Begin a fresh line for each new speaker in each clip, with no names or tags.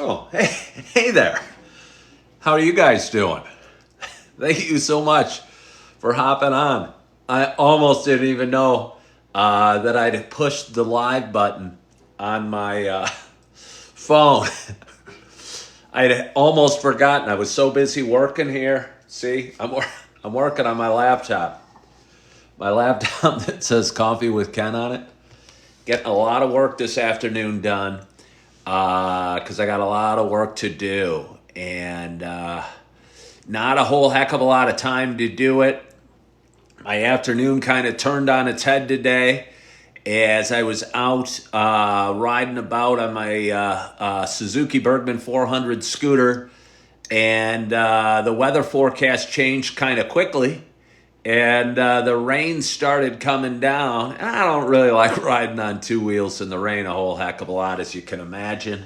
Oh, hey there. How are you guys doing? Thank you so much for hopping on. I almost didn't even know that I'd pushed the live button on my phone. I'd almost forgotten. I was so busy working here. See, I'm working on my laptop. My laptop that says Coffee with Ken on it. Getting a lot of work this afternoon done because I got a lot of work to do. And not a whole heck of a lot of time to do it. My afternoon kind of turned on its head today as I was out riding about on my Suzuki Bergman 400 scooter, and the weather forecast changed kind of quickly, and the rain started coming down. And I don't really like riding on two wheels in the rain a whole heck of a lot, as you can imagine.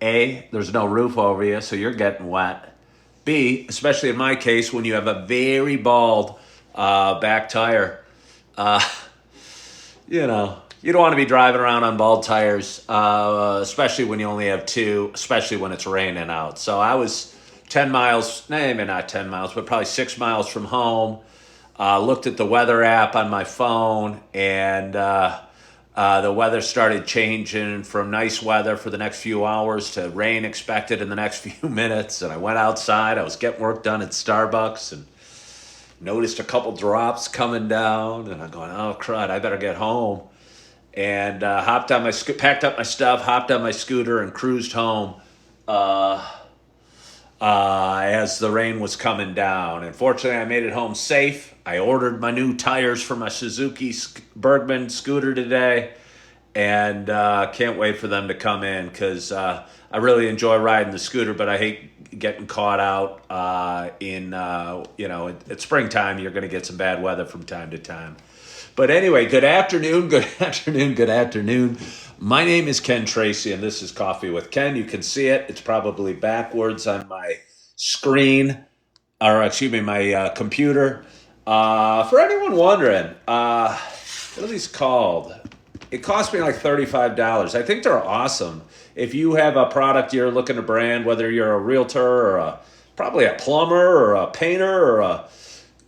A, there's no roof over you, so you're getting wet. B, especially in my case, when you have a very bald back tire, you don't want to be driving around on bald tires, especially when you only have two, especially when it's raining out. So I was 10 miles, maybe not 10 miles, but probably 6 miles from home. Looked at the weather app on my phone, and the weather started changing from nice weather for the next few hours to rain expected in the next few minutes. And I went outside. I was getting work done at Starbucks and noticed a couple drops coming down. And I'm going, oh, crud, I better get home. And packed up my stuff, hopped on my scooter, and cruised home as the rain was coming down. And fortunately, I made it home safe. I ordered my new tires for my Suzuki Bergman scooter today, and can't wait for them to come in because I really enjoy riding the scooter, but I hate getting caught out at springtime. You're going to get some bad weather from time to time. But anyway, good afternoon. My name is Ken Tracy, and this is Coffee with Ken. You can see it. It's probably backwards on my screen, my computer. For anyone wondering, what are these called? It cost me like $35. I think they're awesome. If you have a product you're looking to brand, whether you're a realtor or probably a plumber or a painter or a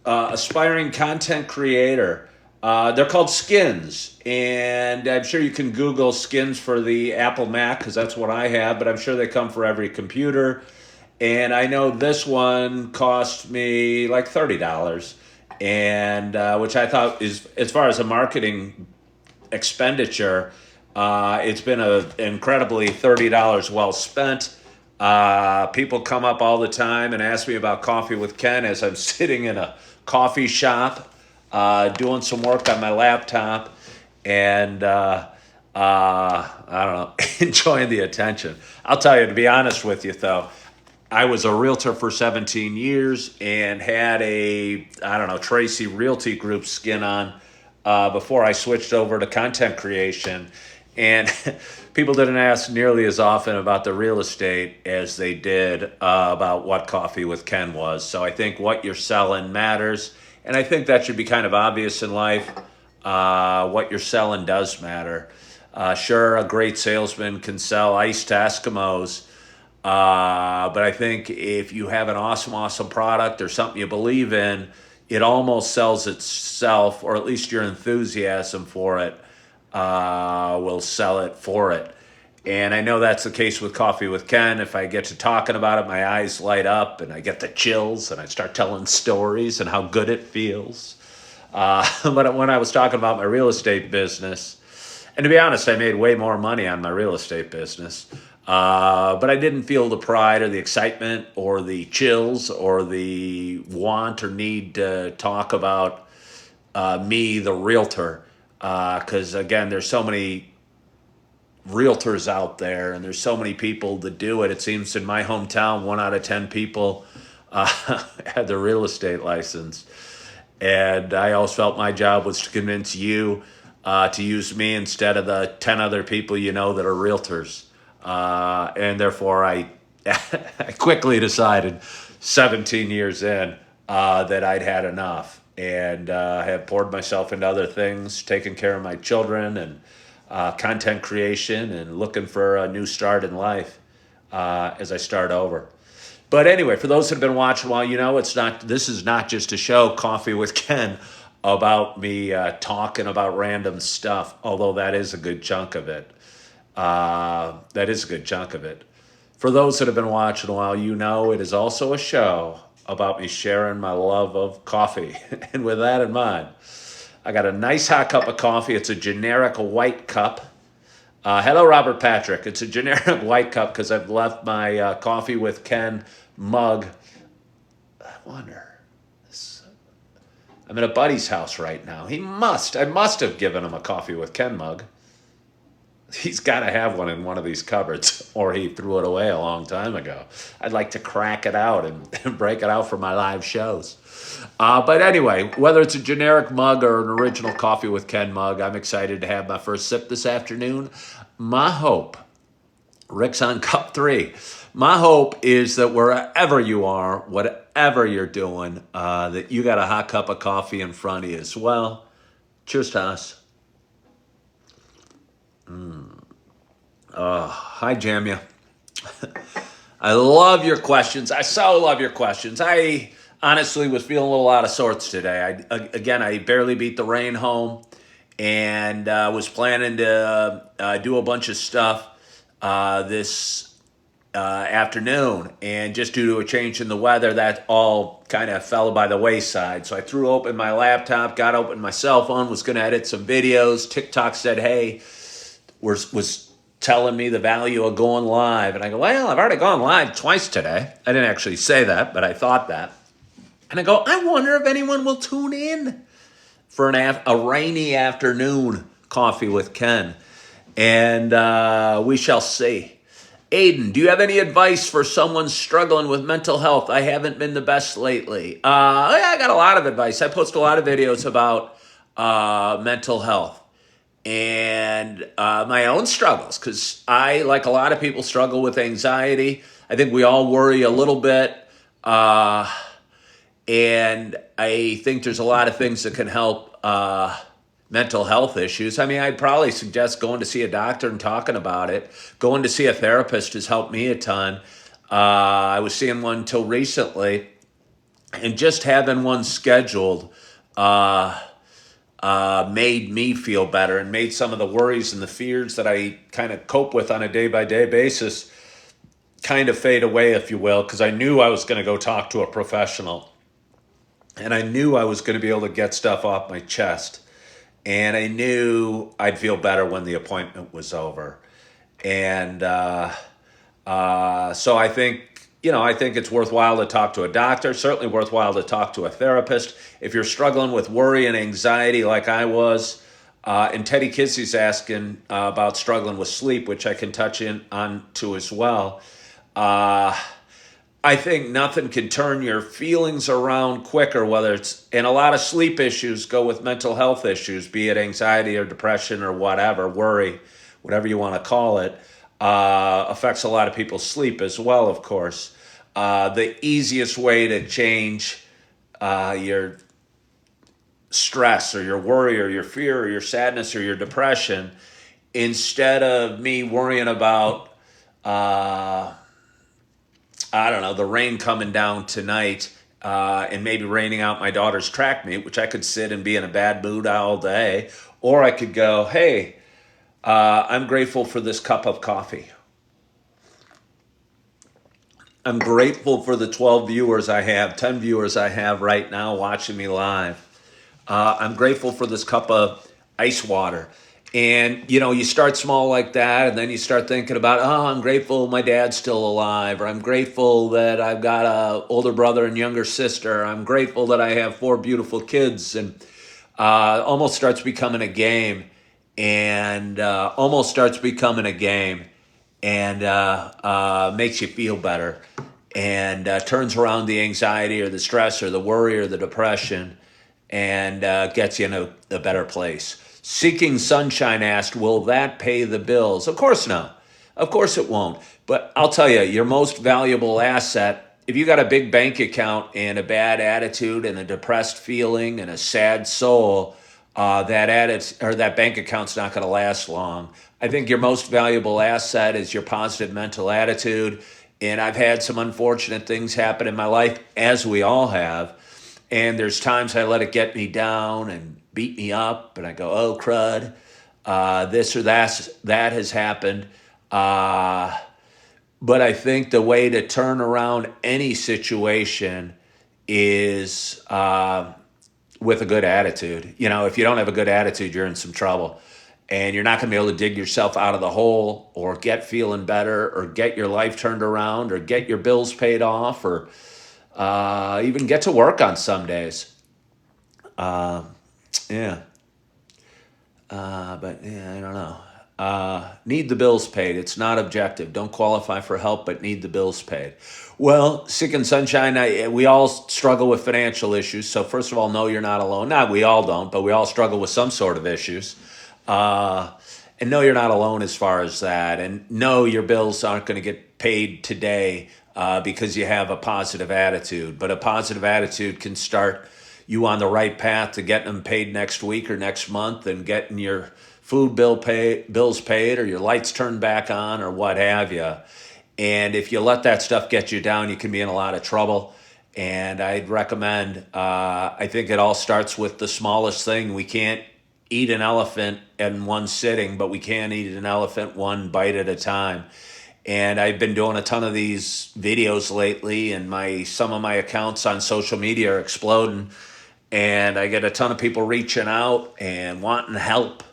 aspiring content creator, they're called skins, and I'm sure you can Google skins for the Apple Mac because that's what I have, but I'm sure they come for every computer. And I know this one cost me like $30, and which I thought is, as far as a marketing expenditure, it's been an incredibly $30 well spent. People come up all the time and ask me about Coffee with Ken as I'm sitting in a coffee shop doing some work on my laptop, and I don't know, enjoying the attention. I'll tell you, to be honest with you, though, I was a realtor for 17 years and had Tracy Realty Group skin on before I switched over to content creation. And people didn't ask nearly as often about the real estate as they did about what Coffee with Ken was. So I think what you're selling matters. And I think that should be kind of obvious in life. What you're selling does matter. Sure, a great salesman can sell ice to Eskimos. But I think if you have an awesome product or something you believe in, it almost sells itself, or at least your enthusiasm for it will sell it for it. And I know that's the case with Coffee with Ken. If I get to talking about it, my eyes light up and I get the chills and I start telling stories and how good it feels. But when I was talking about my real estate business, and to be honest, I made way more money on my real estate business, but I didn't feel the pride or the excitement or the chills or the want or need to talk about me, the realtor, because again, there's so many realtors out there and there's so many people that do it. It seems in my hometown, 1 out of 10 people had their real estate license. And I always felt my job was to convince you to use me instead of the 10 other people that are realtors. And therefore, I quickly decided 17 years in that I'd had enough, and have poured myself into other things, taking care of my children and content creation and looking for a new start in life. as I start over. But anyway, for those that have been watching a while, this is not just a show, Coffee with Ken, about me talking about random stuff, although that is a good chunk of it. That is a good chunk of it. For those that have been watching a while, it is also a show about me sharing my love of coffee. And with that in mind, I got a nice hot cup of coffee. It's a generic white cup. Hello, Robert Patrick. It's a generic white cup because I've left my Coffee with Ken mug. I wonder. I'm at a buddy's house right now. I must have given him a Coffee with Ken mug. He's got to have one in one of these cupboards, or he threw it away a long time ago. I'd like to crack it out and break it out for my live shows. But anyway, whether it's a generic mug or an original Coffee with Ken mug, I'm excited to have my first sip this afternoon. My hope, Rick's on cup 3. My hope is that wherever you are, whatever you're doing, that you got a hot cup of coffee in front of you as well. Cheers to us. Hi, Jamia. I love your questions. I so love your questions. I honestly was feeling a little out of sorts today. I barely beat the rain home and was planning to do a bunch of stuff this afternoon. And just due to a change in the weather, that all kind of fell by the wayside. So I threw open my laptop, got open my cell phone, was going to edit some videos. TikTok said, hey, was telling me the value of going live. And I go, well, I've already gone live twice today. I didn't actually say that, but I thought that. And I go, I wonder if anyone will tune in for a rainy afternoon Coffee with Ken. And we shall see. Aiden, do you have any advice for someone struggling with mental health? I haven't been the best lately. I got a lot of advice. I post a lot of videos about mental health and my own struggles, because I, like a lot of people, struggle with anxiety. I think we all worry a little bit. And I think there's a lot of things that can help mental health issues. I mean, I'd probably suggest going to see a doctor and talking about it. Going to see a therapist has helped me a ton. I was seeing one till recently, and just having one scheduled made me feel better and made some of the worries and the fears that I kind of cope with on a day-by-day basis kind of fade away, if you will, because I knew I was going to go talk to a professional. And I knew I was going to be able to get stuff off my chest. And I knew I'd feel better when the appointment was over. And so I think it's worthwhile to talk to a doctor, certainly worthwhile to talk to a therapist. If you're struggling with worry and anxiety like I was, and Teddy Kissey's asking about struggling with sleep, which I can touch on to as well. I think nothing can turn your feelings around quicker, and a lot of sleep issues go with mental health issues, be it anxiety or depression or whatever, worry, whatever you want to call it, affects a lot of people's sleep as well, of course. The easiest way to change your stress or your worry or your fear or your sadness or your depression, instead of me worrying about the rain coming down tonight and maybe raining out my daughter's track meet, which I could sit and be in a bad mood all day. Or I could go, hey, I'm grateful for this cup of coffee. I'm grateful for the 10 viewers I have right now watching me live. I'm grateful for this cup of ice water. And, you start small like that, and then you start thinking about, I'm grateful my dad's still alive, or I'm grateful that I've got an older brother and younger sister. I'm grateful that I have 4 beautiful kids, and almost starts becoming a game, and makes you feel better, and turns around the anxiety or the stress or the worry or the depression, and gets you in a better place. Seeking Sunshine asked, will that pay the bills? Of course no. Of course it won't. But I'll tell you, your most valuable asset, if you got a big bank account and a bad attitude and a depressed feeling and a sad soul, that bank account's not going to last long. I think your most valuable asset is your positive mental attitude. And I've had some unfortunate things happen in my life, as we all have. And there's times I let it get me down and beat me up, and I go, "Oh crud, this or that has happened." Uh, but I think the way to turn around any situation is with a good attitude. You know, if you don't have a good attitude, you're in some trouble. And you're not going to be able to dig yourself out of the hole or get feeling better or get your life turned around or get your bills paid off or even get to work on some days. Uh, yeah. But yeah, I don't know. Need the bills paid. It's not objective. Don't qualify for help, but need the bills paid. Well, Sick and Sunshine, we all struggle with financial issues. So first of all, no, you're not alone. Not we all don't, but we all struggle with some sort of issues. Uh, and no, you're not alone as far as that. And no, your bills aren't going to get paid today because you have a positive attitude. But a positive attitude can start you on the right path to getting them paid next week or next month and getting your bills paid or your lights turned back on or what have you. And if you let that stuff get you down, you can be in a lot of trouble. And I'd recommend, I think it all starts with the smallest thing. We can't eat an elephant in one sitting, but we can eat an elephant one bite at a time. And I've been doing a ton of these videos lately, and some of my accounts on social media are exploding. And I get a ton of people reaching out and wanting help,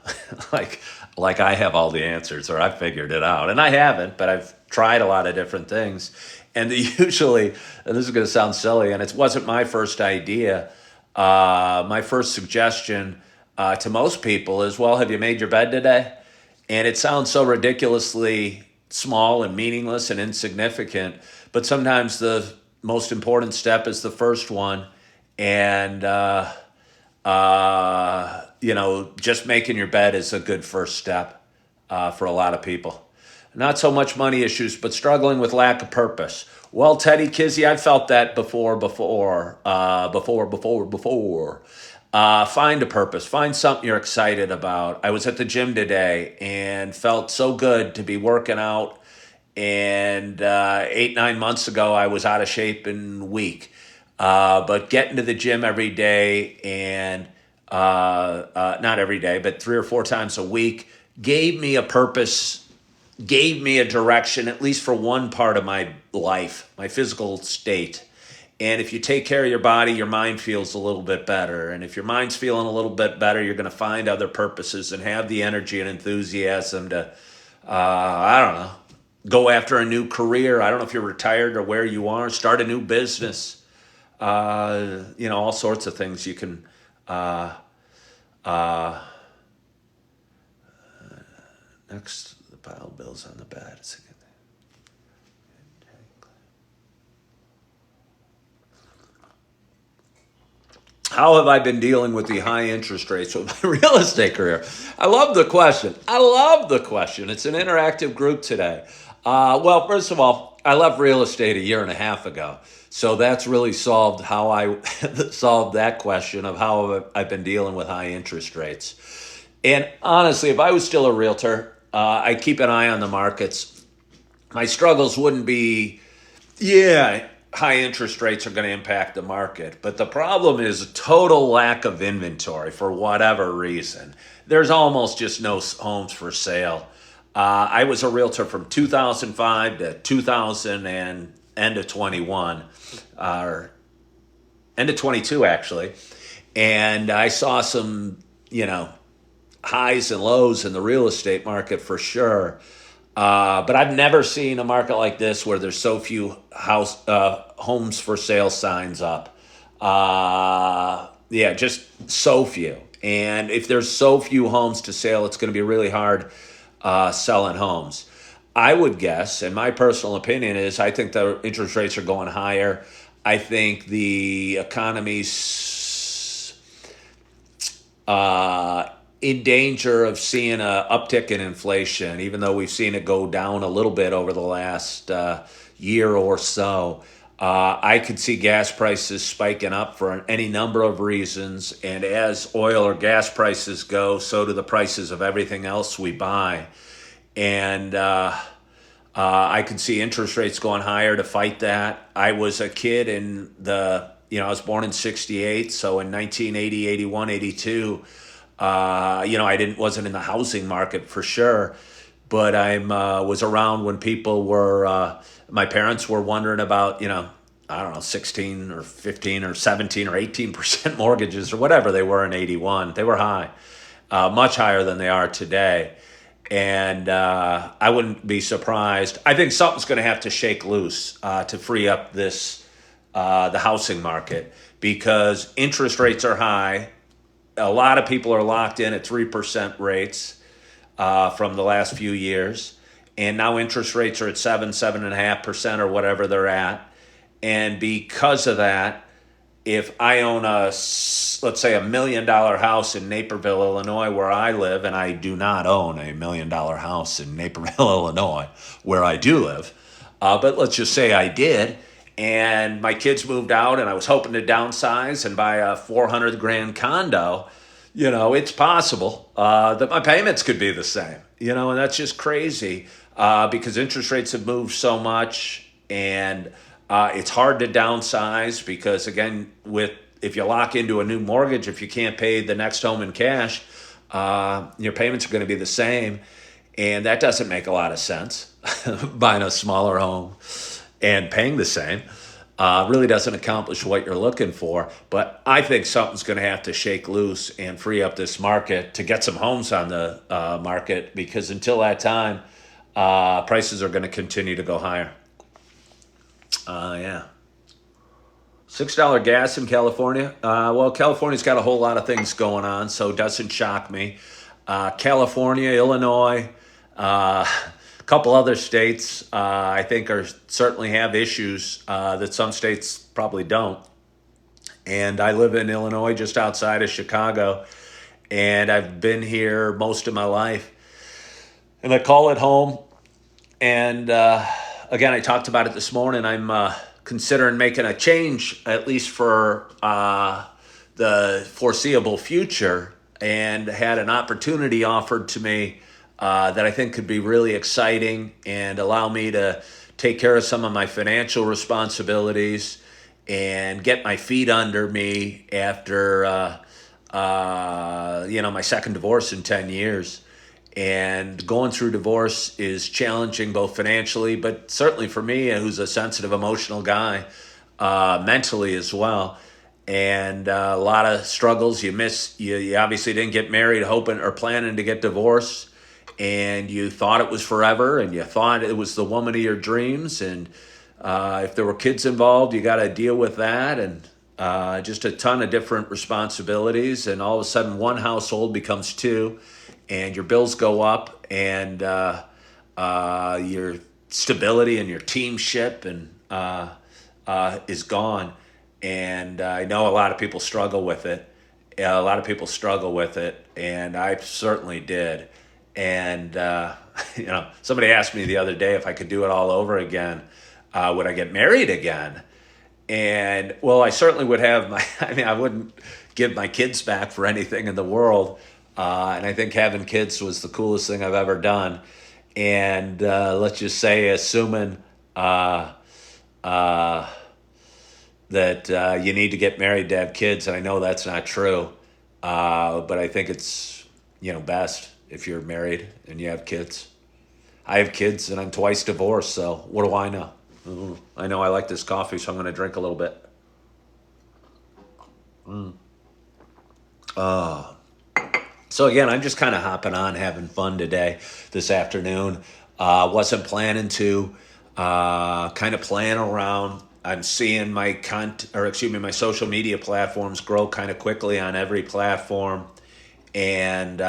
like like I have all the answers or I figured it out, and I haven't, but I've tried a lot of different things. And usually, and this is going to sound silly, and it wasn't my first idea. My first suggestion to most people is, "Well, have you made your bed today?" And it sounds so ridiculously small and meaningless and insignificant, but sometimes the most important step is the first one. And, just making your bed is a good first step for a lot of people. Not so much money issues, but struggling with lack of purpose. Well, Teddy Kizzy, I've felt that before. Find a purpose. Find something you're excited about. I was at the gym today and felt so good to be working out. And 8, 9 months ago, I was out of shape and weak. But getting to the gym every day and not every day, but 3 or 4 times a week gave me a purpose, gave me a direction, at least for one part of my life, my physical state. And if you take care of your body, your mind feels a little bit better. And if your mind's feeling a little bit better, you're going to find other purposes and have the energy and enthusiasm to, I don't know, go after a new career. I don't know if you're retired or where you are, start a new business. All sorts of things you can. Uh, uh, Next, the pile of bills on the bed. How have I been dealing with the high interest rates with my real estate career? I love the question. It's an interactive group today. Well, first of all, I left real estate a year and a half ago. So that's really solved how I solved that question of how I've been dealing with high interest rates. And honestly, if I was still a realtor, I'd keep an eye on the markets. My struggles wouldn't be, yeah, high interest rates are going to impact the market. But the problem is a total lack of inventory for whatever reason. There's almost just no homes for sale. I was a realtor from 2005 to 2000 and end of 21, or end of 22 actually. And I saw some, highs and lows in the real estate market for sure. But I've never seen a market like this where there's so few homes for sale signs up. Just so few. And if there's so few homes to sale, it's going to be really hard selling homes. I would guess, and my personal opinion is, I think the interest rates are going higher. I think the economy's in danger of seeing an uptick in inflation, even though we've seen it go down a little bit over the last year or so. I could see gas prices spiking up for any number of reasons. And as oil or gas prices go, so do the prices of everything else we buy. And I could see interest rates going higher to fight that. I was a kid I was born in 68. So in 1980, 81, 82, I wasn't in the housing market for sure, but was around when people were, my parents were wondering about, I don't know, 16 or 15 or 17 or 18% mortgages or whatever they were in 81. They were high, much higher than they are today. And I wouldn't be surprised. I think something's going to have to shake loose to free up the housing market, because interest rates are high. A lot of people are locked in at 3% rates from the last few years. And now interest rates are at 7.5% or whatever they're at. And because of that, if I own let's say $1 million house in Naperville, Illinois, where I live, and I do not own a $1 million house in Naperville, Illinois, where I do live, but let's just say I did, and my kids moved out, and I was hoping to downsize and buy a 400 grand condo, it's possible that my payments could be the same, and that's just crazy because interest rates have moved so much, and it's hard to downsize because, again, if you lock into a new mortgage, if you can't pay the next home in cash, your payments are going to be the same. And that doesn't make a lot of sense. Buying a smaller home and paying the same really doesn't accomplish what you're looking for. But I think something's going to have to shake loose and free up this market to get some homes on the market, because until that time, prices are going to continue to go higher. Yeah. $6 gas in California. Well, California's got a whole lot of things going on, so it doesn't shock me. California, Illinois, a couple other states, I think certainly have issues that some states probably don't. And I live in Illinois, just outside of Chicago, and I've been here most of my life. And I call it home. And again, I talked about it this morning. I'm considering making a change, at least for the foreseeable future, and had an opportunity offered to me that I think could be really exciting and allow me to take care of some of my financial responsibilities and get my feet under me after my second divorce in 10 years. And going through divorce is challenging, both financially, but certainly for me, who's a sensitive, emotional guy, mentally as well. And a lot of struggles. You obviously didn't get married hoping or planning to get divorced, and you thought it was forever, and you thought it was the woman of your dreams. And if there were kids involved, you got to deal with that, and just a ton of different responsibilities. And all of a sudden, one household becomes two, and your bills go up, and your stability and your teamship is gone. And I know a lot of people struggle with it. And I certainly did. And somebody asked me the other day if I could do it all over again, would I get married again? And well, I certainly would have I wouldn't give my kids back for anything in the world. And I think having kids was the coolest thing I've ever done. And let's just say, assuming that you need to get married to have kids, and I know that's not true, but I think it's best if you're married and you have kids. I have kids, and I'm twice divorced, so what do I know? I know I like this coffee, so I'm going to drink a little bit. So again, I'm just kind of hopping on, having fun this afternoon. Wasn't planning to, kind of playing around. I'm seeing my my social media platforms grow kind of quickly on every platform, and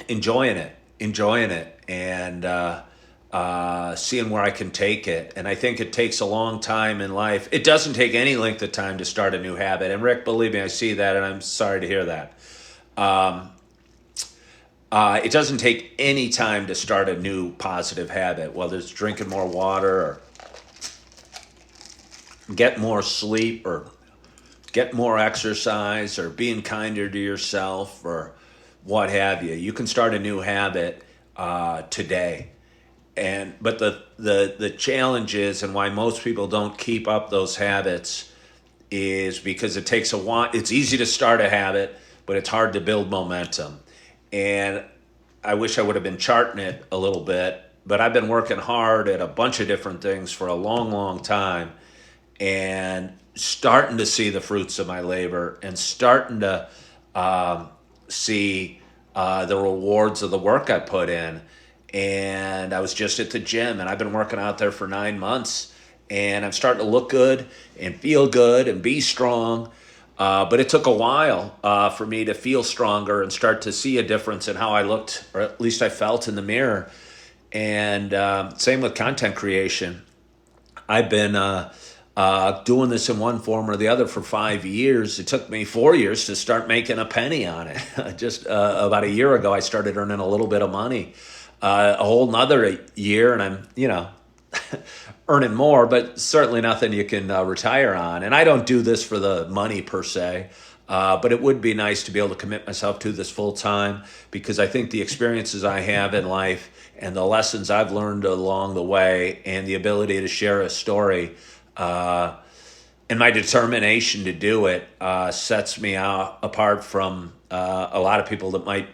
enjoying it, and seeing where I can take it. And I think it takes a long time in life. It doesn't take any length of time to start a new habit. And Rick, believe me, I see that, and I'm sorry to hear that. It doesn't take any time to start a new positive habit, whether it's drinking more water or get more sleep or get more exercise or being kinder to yourself or what have you. You can start a new habit today. But the challenge is, and why most people don't keep up those habits, is because it takes a while. It's easy to start a habit, but it's hard to build momentum. And I wish I would have been charting it a little bit, but I've been working hard at a bunch of different things for a long, long time, and starting to see the fruits of my labor and starting to see the rewards of the work I put in. And I was just at the gym, and I've been working out there for 9 months, and I'm starting to look good and feel good and be strong. But it took a while for me to feel stronger and start to see a difference in how I looked, or at least I felt in the mirror. And same with content creation. I've been doing this in one form or the other for 5 years. It took me 4 years to start making a penny on it. Just about a year ago, I started earning a little bit of money. A whole nother year, and I'm, earning more, but certainly nothing you can retire on. And I don't do this for the money per se, but it would be nice to be able to commit myself to this full time, because I think the experiences I have in life and the lessons I've learned along the way and the ability to share a story and my determination to do it sets me out apart from a lot of people that might,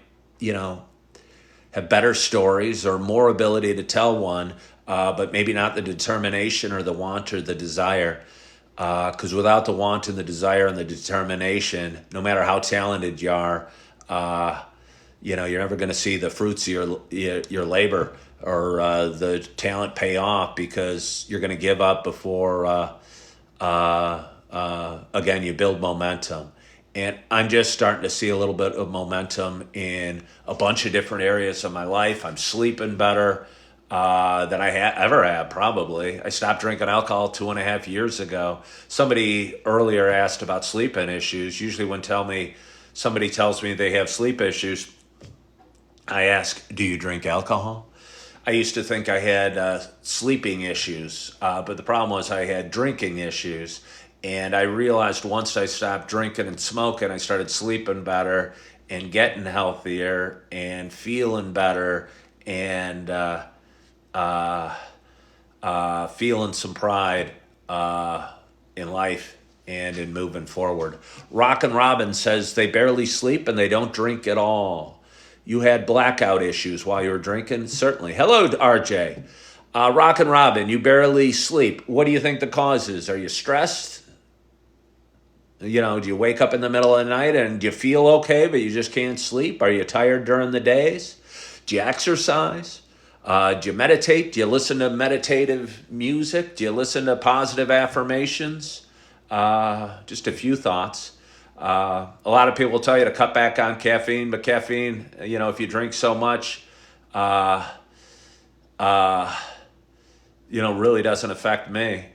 have better stories or more ability to tell one, but maybe not the determination or the want or the desire. Because without the want and the desire and the determination, no matter how talented you are, you're never going to see the fruits of your labor or the talent pay off, because you're going to give up before, again, you build momentum. And I'm just starting to see a little bit of momentum in a bunch of different areas of my life. I'm sleeping better than I ever have, probably. I stopped drinking alcohol 2.5 years ago. Somebody earlier asked about sleeping issues. Usually when somebody tells me they have sleep issues, I ask, do you drink alcohol? I used to think I had sleeping issues, but the problem was I had drinking issues. And I realized once I stopped drinking and smoking, I started sleeping better and getting healthier and feeling better and feeling some pride in life and in moving forward. Rockin' Robin says they barely sleep and they don't drink at all. You had blackout issues while you were drinking? Certainly. Hello, RJ. Rockin' Robin, you barely sleep. What do you think the cause is? Are you stressed? Do you wake up in the middle of the night and do you feel okay, but you just can't sleep? Are you tired during the days? Do you exercise? Do you meditate? Do you listen to meditative music? Do you listen to positive affirmations? Just a few thoughts. A lot of people tell you to cut back on caffeine, but caffeine, if you drink so much, really doesn't affect me.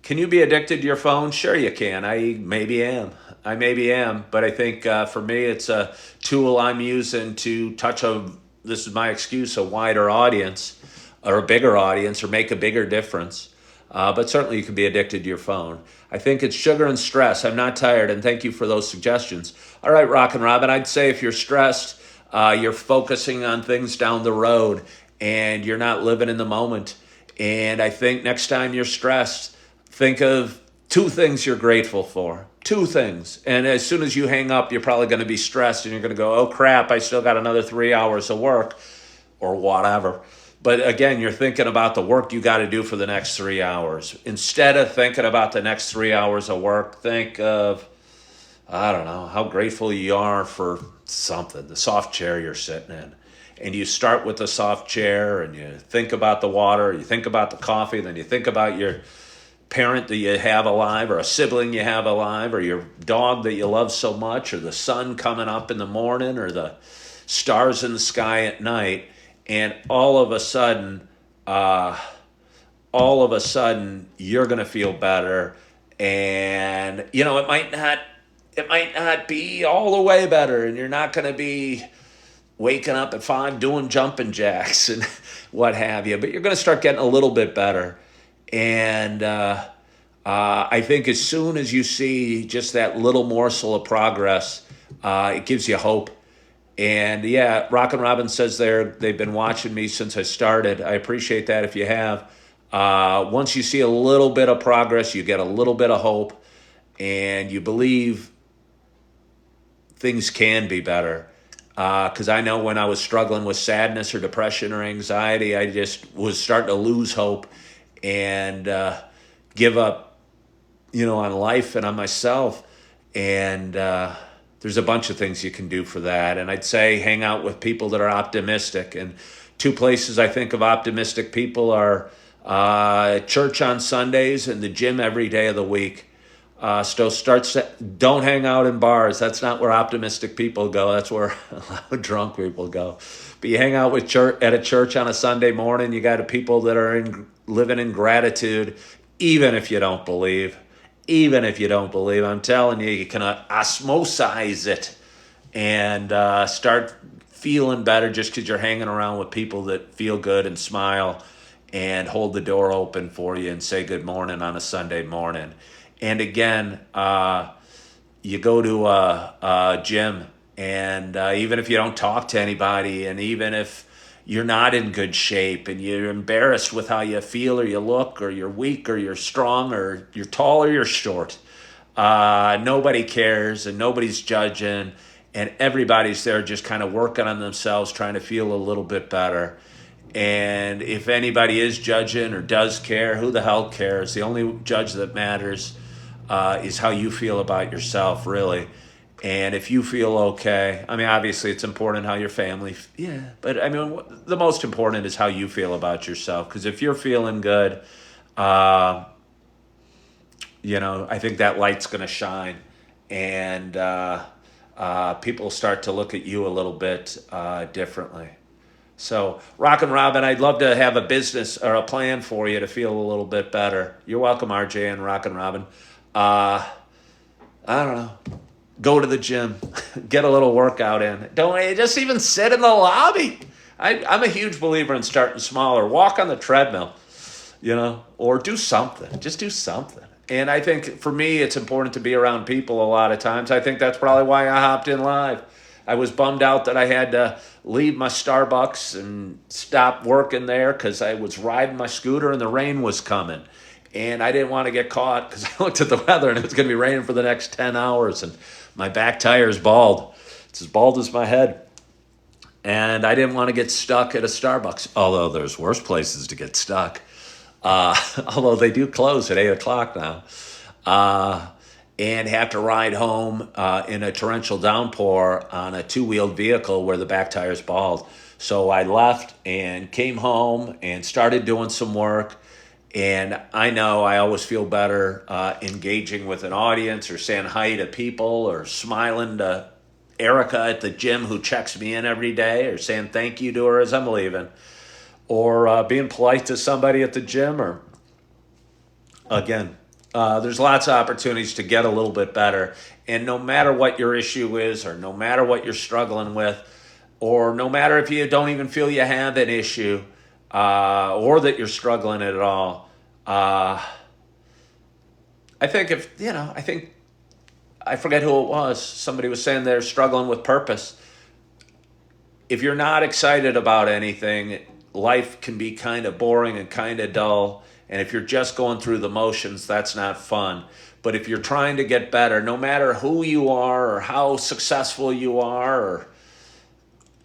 Can you be addicted to your phone? Sure you can. I maybe am. But I think for me, it's a tool I'm using to touch this is my excuse, a wider audience or a bigger audience, or make a bigger difference. But certainly you can be addicted to your phone. I think it's sugar and stress. I'm not tired, and thank you for those suggestions. All right, Rockin' Robin, I'd say if you're stressed, you're focusing on things down the road and you're not living in the moment. And I think next time you're stressed, think of 2 things you're grateful for. 2 things. And as soon as you hang up, you're probably going to be stressed and you're going to go, oh crap, I still got another 3 hours of work or whatever. But again, you're thinking about the work you got to do for the next 3 hours. Instead of thinking about the next 3 hours of work, think of, I don't know, how grateful you are for something, the soft chair you're sitting in. And you start with the soft chair and you think about the water, you think about the coffee, then you think about your parent that you have alive, or a sibling you have alive, or your dog that you love so much, or the sun coming up in the morning, or the stars in the sky at night. And all of a sudden, you're going to feel better. And, it might not be all the way better, and you're not going to be waking up at 5 doing jumping jacks and what have you, but you're going to start getting a little bit better. And I think as soon as you see just that little morsel of progress, it gives you hope. And yeah, Rockin' Robin says they've been watching me since I started. I appreciate that if you have. Once you see a little bit of progress, you get a little bit of hope, and you believe things can be better. Because I know when I was struggling with sadness or depression or anxiety, I just was starting to lose hope and give up, on life and on myself. And there's a bunch of things you can do for that. And I'd say hang out with people that are optimistic. And two places I think of optimistic people are church on Sundays and the gym every day of the week. Don't hang out in bars. That's not where optimistic people go. That's where a lot of drunk people go. But you hang out with church at a church on a Sunday morning. You got people that are living in gratitude, even if you don't believe. Even if you don't believe, I'm telling you, you can osmosize it and start feeling better just because you're hanging around with people that feel good and smile and hold the door open for you and say good morning on a Sunday morning. And again, you go to a gym, and even if you don't talk to anybody, and even if you're not in good shape and you're embarrassed with how you feel or you look or you're weak or you're strong or you're tall or you're short, nobody cares and nobody's judging, and everybody's there just kind of working on themselves, trying to feel a little bit better. And if anybody is judging or does care, who the hell cares? The only judge that matters is how you feel about yourself, really. And if you feel okay, I mean, obviously it's important how your family, yeah, but I mean, the most important is how you feel about yourself. Because if you're feeling good, uh, I think that light's going to shine, and people start to look at you a little bit differently. So, Rockin' Robin, I'd love to have a business or a plan for you to feel a little bit better. You're welcome, RJ and Rockin' Robin. I don't know. Go to the gym, get a little workout in. Don't just even sit in the lobby. I'm a huge believer in starting small, or walk on the treadmill, or do something. Just do something. And I think for me, it's important to be around people a lot of times. I think that's probably why I hopped in live. I was bummed out that I had to leave my Starbucks and stop working there because I was riding my scooter and the rain was coming. And I didn't want to get caught because I looked at the weather and it was going to be raining for the next 10 hours. And my back tire is bald. It's as bald as my head. And I didn't want to get stuck at a Starbucks, although there's worse places to get stuck. Although they do close at 8 o'clock now. And have to ride home in a torrential downpour on a two-wheeled vehicle where the back tire is bald. So I left and came home and started doing some work. And I know I always feel better engaging with an audience or saying hi to people or smiling to Erica at the gym who checks me in every day, or saying thank you to her as I'm leaving, or being polite to somebody at the gym. Or again, there's lots of opportunities to get a little bit better. And no matter what your issue is, or no matter what you're struggling with, or no matter if you don't even feel you have an issue, or that you're struggling at all, I think I forget who it was. Somebody was saying they're struggling with purpose. If you're not excited about anything, life can be kind of boring and kind of dull. And if you're just going through the motions, that's not fun. But if you're trying to get better, no matter who you are or how successful you are, or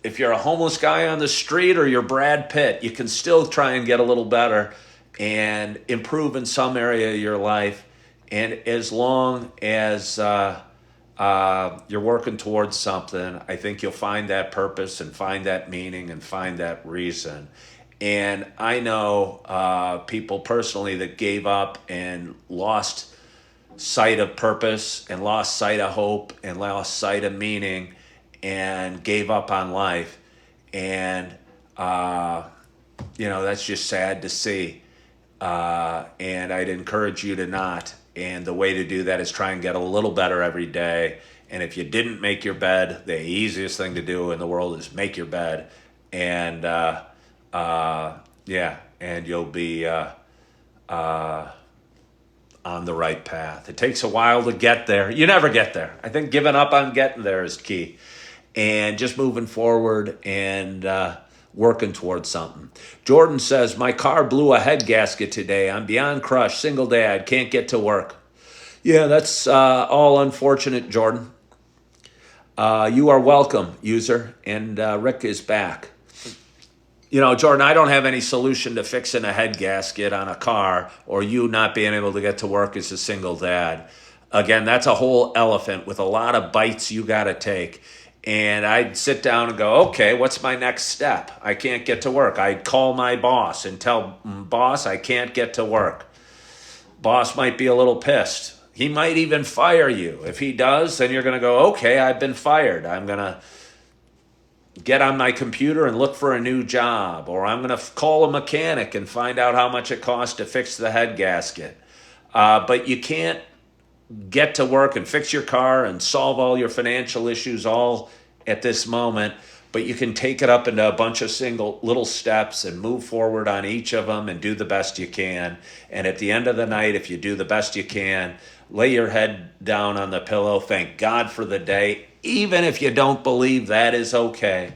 if you're a homeless guy on the street or you're Brad Pitt, you can still try and get a little better and improve in some area of your life. And as long as you're working towards something, I think you'll find that purpose and find that meaning and find that reason. And I know people personally that gave up and lost sight of purpose and lost sight of hope and lost sight of meaning and gave up on life. And, that's just sad to see. And I'd encourage you to not. And the way to do that is try and get a little better every day. And if you didn't make your bed, the easiest thing to do in the world is make your bed. And, and you'll be on the right path. It takes a while to get there. You never get there. I think giving up on getting there is key. And just moving forward and working towards something. Jordan says, my car blew a head gasket today. I'm beyond crushed, single dad, can't get to work. Yeah, that's all unfortunate, Jordan. You are welcome, user. And Rick is back. You know, Jordan, I don't have any solution to fixing a head gasket on a car or you not being able to get to work as a single dad. Again, that's a whole elephant with a lot of bites you got to take. And I'd sit down and go, okay, what's my next step? I can't get to work. I'd call my boss and tell boss I can't get to work. Boss might be a little pissed. He might even fire you. If he does, then you're going to go, okay, I've been fired. I'm going to get on my computer and look for a new job, or I'm going to call a mechanic and find out how much it costs to fix the head gasket. But you can't get to work and fix your car and solve all your financial issues all at this moment, but you can take it up into a bunch of single little steps and move forward on each of them and do the best you can. And at the end of the night, if you do the best you can, lay your head down on the pillow, thank God for the day. Even if you don't believe, that is okay.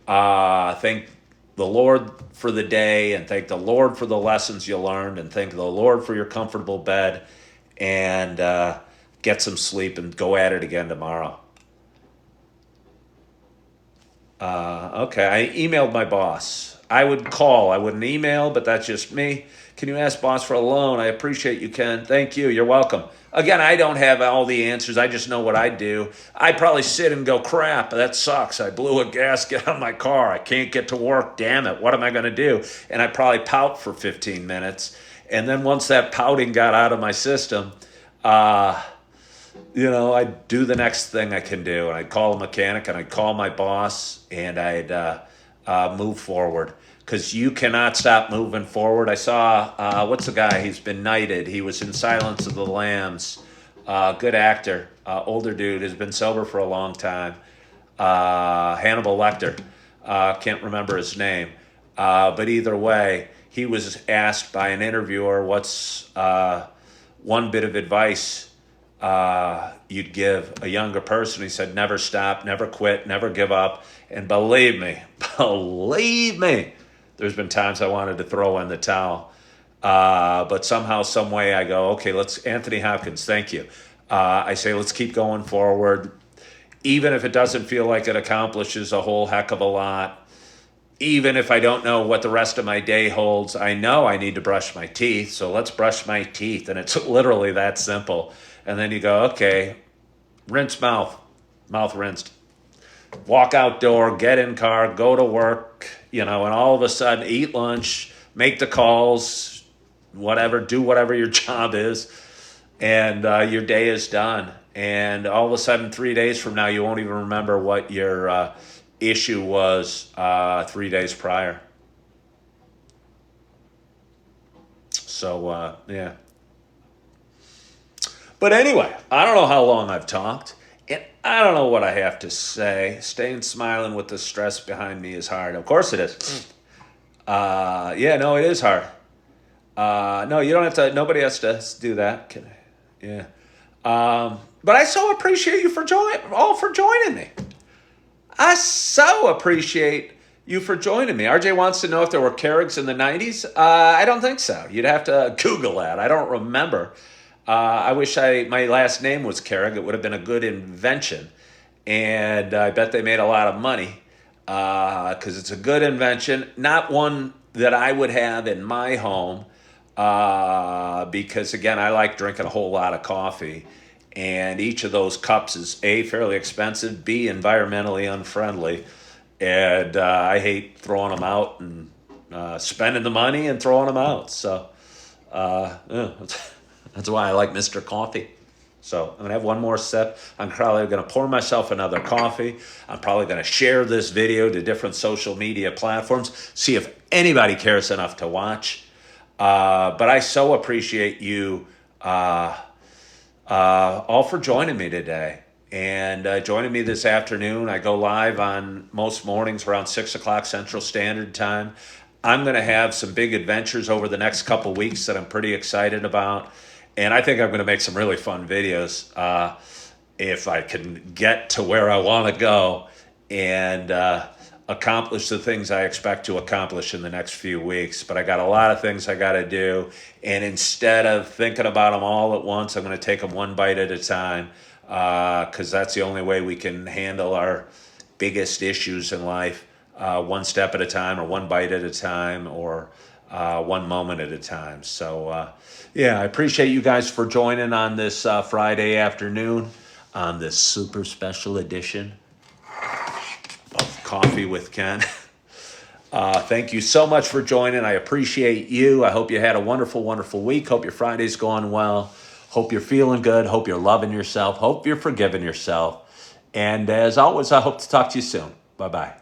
Thank the Lord for the day, and thank the Lord for the lessons you learned, and thank the Lord for your comfortable bed, and get some sleep and go at it again tomorrow. Okay, I emailed my boss. I would call, I wouldn't email, but that's just me. Can you ask boss for a loan? I appreciate you, Ken. Thank you. You're welcome. Again, I don't have all the answers. I just know what I do. I probably sit and go, crap, that sucks. I blew a gasket on my car. I can't get to work. Damn it. What am I going to do? And I probably pout for 15 minutes. And then once that pouting got out of my system, I'd do the next thing I can do. And I'd call a mechanic and I'd call my boss and I'd move forward. Because you cannot stop moving forward. I saw, what's the guy? He's been knighted. He was in Silence of the Lambs. Good actor. Older dude. Has been sober for a long time. Hannibal Lecter. Can't remember his name. But either way, he was asked by an interviewer, what's one bit of advice you'd give a younger person? He said, never stop, never quit, never give up. And believe me, there's been times I wanted to throw in the towel. But somehow, some way I go, okay, Anthony Hopkins, thank you. I say, let's keep going forward. Even if it doesn't feel like it accomplishes a whole heck of a lot. Even if I don't know what the rest of my day holds, I know I need to brush my teeth. So let's brush my teeth. And it's literally that simple. And then you go, okay, rinse mouth rinsed. Walk outdoor, get in car, go to work, and all of a sudden eat lunch, make the calls, whatever, do whatever your job is, and your day is done. And all of a sudden, 3 days from now, you won't even remember what your issue was 3 days prior. So, yeah. But anyway, I don't know how long I've talked. And I don't know what I have to say. Staying smiling with the stress behind me is hard. Of course it is. It is hard. No, you don't have to. Nobody has to do that. Yeah. But I so appreciate you for joining me. I so appreciate you for joining me. RJ wants to know if there were Kerrigs in the 90s. I don't think so. You'd have to Google that. I don't remember. I wish my last name was Kerrig. It would have been a good invention. And I bet they made a lot of money because it's a good invention. Not one that I would have in my home because, again, I like drinking a whole lot of coffee. And each of those cups is A, fairly expensive, B, environmentally unfriendly. And I hate throwing them out and spending the money and throwing them out. So, that's why I like Mr. Coffee. So I'm going to have one more sip. I'm probably going to pour myself another coffee. I'm probably going to share this video to different social media platforms, see if anybody cares enough to watch. But I so appreciate you all for joining me today. And joining me this afternoon. I go live on most mornings around 6 o'clock Central Standard Time. I'm going to have some big adventures over the next couple weeks that I'm pretty excited about. And I think I'm going to make some really fun videos if I can get to where I want to go and accomplish the things I expect to accomplish in the next few weeks. But I got a lot of things I got to do. And instead of thinking about them all at once, I'm going to take them one bite at a time, because that's the only way we can handle our biggest issues in life, one step at a time, or one bite at a time, or one moment at a time. So, yeah, I appreciate you guys for joining on this Friday afternoon on this super special edition of Coffee with Ken. Thank you so much for joining. I appreciate you. I hope you had a wonderful, wonderful week. Hope your Friday's going well. Hope you're feeling good. Hope you're loving yourself. Hope you're forgiving yourself. And as always, I hope to talk to you soon. Bye-bye.